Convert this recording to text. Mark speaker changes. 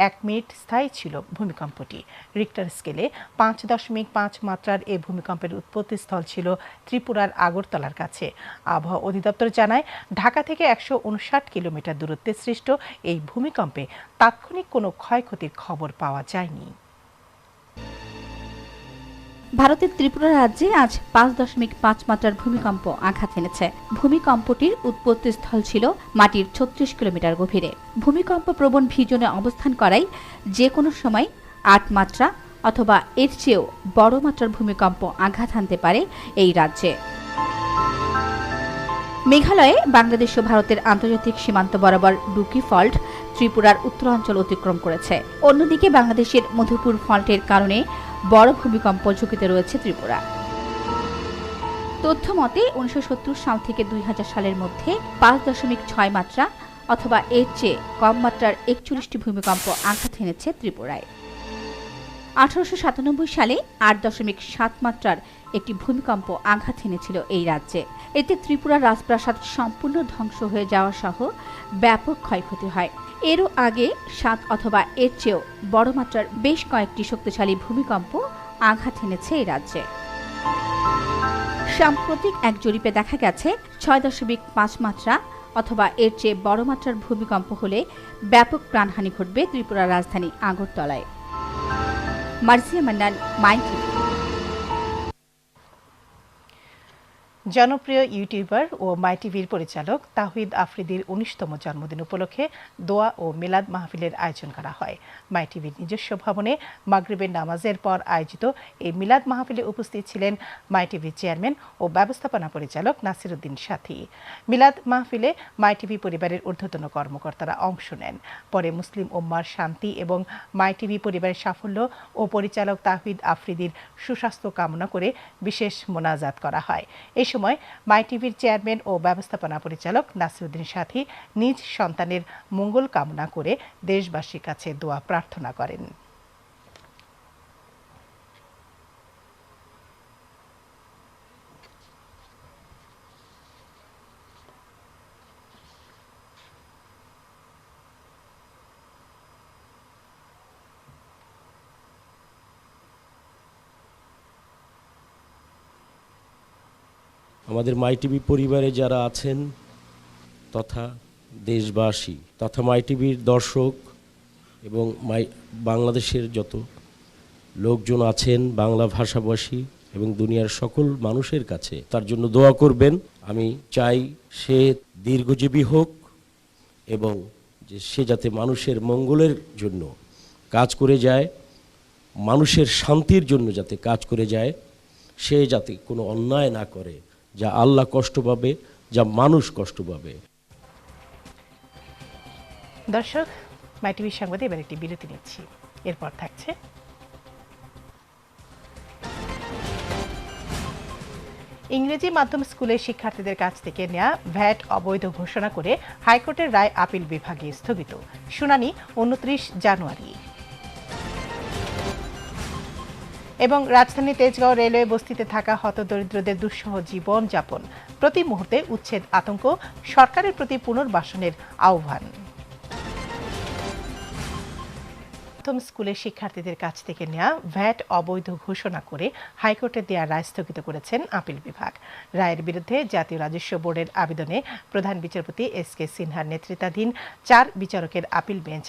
Speaker 1: 1 minute স্থায়ী ছিল ভূমিকম্পটি। Richter স্কেলে 5.5 মাত্রার এই ভূমিকম্পের উৎপত্তিস্থল ছিল ত্রিপুরার আগরতলার কাছে। আবহাওয়া অধিদপ্তর জানায়, ঢাকা থেকে 159 কিলোমিটার দূরত্বে সৃষ্ট এই ভূমিকম্পে তাৎক্ষণিক কোনো ক্ষয়ক্ষতির খবর পাওয়া যায়নি।
Speaker 2: ভারতের ত্রিপুরা রাজ্যে আজ 5.5 মাত্রার ভূমিকম্প আঘাত এনেছে। ভূমিকম্পটির উৎপত্তিস্থল ছিল মাটির 36 কিলোমিটার গভীরে। ভূমিকম্প প্রবণ ভিজনে অবস্থান করায় যে কোনো সময় 8 মাত্রা অথবা এর চেয়েও বড় মাত্রার ভূমিকম্প আঘাত হানতে পারে এই রাজ্যে। মেঘালয়ে বাংলাদেশ ও ভারতের আন্তর্জাতিক সীমান্ত বরাবর ডুকি ফল্ট ত্রিপুরার উত্তরাঞ্চল অতিক্রম করেছে। অন্যদিকে বাংলাদেশের মধুপুর ফল্টের কারণে বড় ভূমিকম্প ঝুঁকিতে রয়েছে ত্রিপুরা। তথ্য মতে 1970 সাল থেকে 2000 সালের মধ্যে 5.6 মাত্রা অথবা এর চেয়ে কম মাত্রার 41টি ভূমিকম্প আঘাত এনেছে ত্রিপুরায়। 1897 সালে 8.7 মাত্রার একটি ভূমিকম্প আঘাত এনেছিল এই রাজ্যে। এতে ত্রিপুরার রাজপ্রাসাদ সম্পূর্ণ ধ্বংস হয়ে যাওয়া সহ ব্যাপক ক্ষয়ক্ষতি হয়। এরও আগে 7 অথবা এর চেয়েও বড় মাত্রার বেশ কয়েকটি শক্তিশালী ভূমিকম্প আঘাত এনেছে এই রাজ্যে। সাম্প্রতিক এক জরিপে দেখা গেছে 6.5 মাত্রা অথবা এর চেয়ে বড় মাত্রার ভূমিকম্প হলে ব্যাপক প্রাণহানি ঘটবে ত্রিপুরার রাজধানী আগরতলায়। মার্জিয়া মান্নান, মাই টিভি।
Speaker 1: জনপ্রিয় ইউটিউবার ও মাই টিভির পরিচালক তাহিদ আফ্রিদির 19তম জন্মদিন উপলক্ষে দোয়া ও মিলাদ মাহফিলের আয়োজন করা হয়। মাই টিভির নিজস্ব ভবনে মাগরিবের নামাজের পর আয়োজিত এই মিলাদ মাহফিলে উপস্থিত ছিলেন মাই টিভির চেয়ারম্যান ও ব্যবস্থাপনা পরিচালক নাসিরউদ্দিন সাথী। মিলাদ মাহফিলে মাই টিভি পরিবারের ঊর্ধ্বতন কর্মকর্তারা অংশ নেন। পরে মুসলিম উম্মার শান্তি এবং মাই টিভি পরিবারের সাফল্য ও পরিচালক তাহিদ আফ্রিদির সুস্বাস্থ্য কামনা করে বিশেষ মোনাজাত করা হয়। এই সময় মাই টিভির চেয়ারম্যান ও ব্যবস্থাপনা পরিচালক নাসিরউদ্দিন সাথী নিজ সন্তানের মঙ্গল কামনা করে দেশবাসীর কাছে দোয়া প্রার্থনা করেন।
Speaker 3: আমাদের মাই টিভি পরিবারে যারা আছেন তথা দেশবাসী তথা মাই টিভির দর্শক এবং বাংলাদেশের যত লোকজন আছেন বাংলা ভাষাভাষী এবং দুনিয়ার সকল মানুষের কাছে তার জন্য দোয়া করবেন। আমি চাই সে দীর্ঘজীবী হোক এবং যে সে যাতে মানুষের মঙ্গলের জন্য কাজ করে যায়, মানুষের শান্তির জন্য যাতে কাজ করে যায়, সে যাতে কোনো অন্যায় না করে যা আল্লাহ কষ্ট পাবে, যা মানুষ কষ্ট পাবে।
Speaker 1: দর্শক, মাই টিভির সংবাদে এবার একটি বিরতি নিচ্ছি। এরপর থাকছে ইংরেজি মাধ্যম স্কুলের শিক্ষার্থীদের কাছ থেকে নেওয়া ভ্যাট অবৈধ ঘোষণা করে হাইকোর্টের রায় আপিল বিভাগে স্থগিত। শুনানি 29 জানুয়ারি। এবং রাজধানী তেজগাঁও রেলওয়ে বস্তিতে থাকা হতদরিদ্রদের দুঃসহ জীবন যাপন প্রতি মুহূর্তে উচ্ছেদ আতঙ্ক, সরকারের প্রতি পুনর্বাসনের আহ্বান। প্রথম স্কুলের শিক্ষার্থীদের কাছ থেকে নেওয়া ভ্যাট অবৈধ ঘোষণা করে হাইকোর্টের দেওয়া রায় স্থগিত করেছেন আপিল বিভাগ। রায়ের বিরুদ্ধে জাতীয় রাজস্ব বোর্ডের আবেদনে প্রধান বিচারপতি এস কে সিনহার নেতৃত্বাধীন 4 বিচারকের আপিল বেঞ্চ